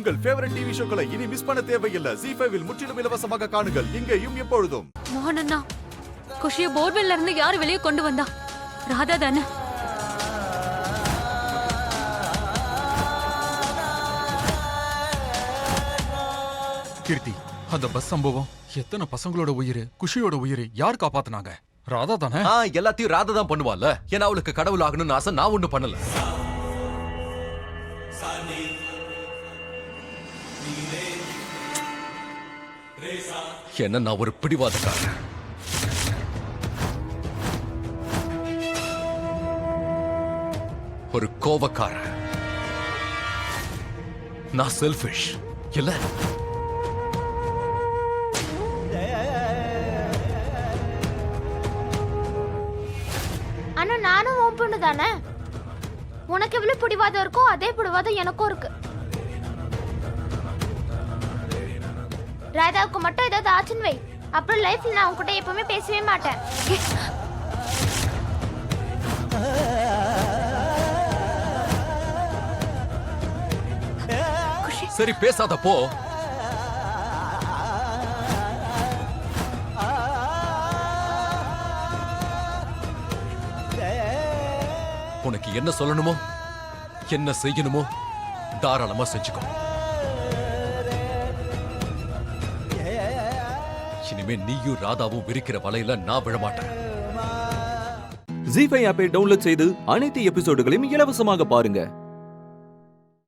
உங்கள் favourite TV ஷோக்களை இனி miss பண்ண தேவையில்லை. ZEE5 இல் முற்றிலும் இலவசமாக காணுங்கள், இங்கேயும் எப்பொழுதும். மோகனண்ணா, குஷிய போர்வெல்ல இருந்து யாரு வெளியே கொண்டு வந்தா? ராதா தானே? கீர்த்தி, அந்த பஸ் சம்பவம் எத்தனை பசங்களோட உயிர், குஷியோட உயிர் யார் காப்பாத்துனாங்க? ராதா தானே? எல்லாத்தையும் ராதா தான் பண்ணுவாள்ல. ஏன்னா அவளுக்கு கடவுள் ஆகணும்னு ஆசை, நான் ஒண்ணு பண்ணல. என்ன, நான் ஒரு பிடிவாதக்காரன். ஒரு கோபக்காரன். நான் செல்ஃபிஷ் இல்ல. ஆனா நானும் உன் பொண்ணு தானே. உனக்கு எவ்வளவு பிடிவாதம் இருக்கோ அதே பிடிவாதம் எனக்கும் இருக்கு. ராதாவுக்கு மட்டும் ஏதாவது ஆச்சுன்னு வை, அப்புறம் லைஃப்ல நான் உன்கிட்ட எப்பவுமே பேசவே மாட்டேன். சரி, பேசாத போ. உனக்கு என்ன சொல்லணுமோ, என்ன செய்யணுமோ தாராளமா செஞ்சுக்கோ. இனிமே நீயும் ராதாவும் விரிக்கிற வலையில நான் விழமாட்டேன். ZEE5 ஆப்பை டவுன்லோட் செய்து அனைத்து எபிசோடுகளையும் இலவசமாக பாருங்க.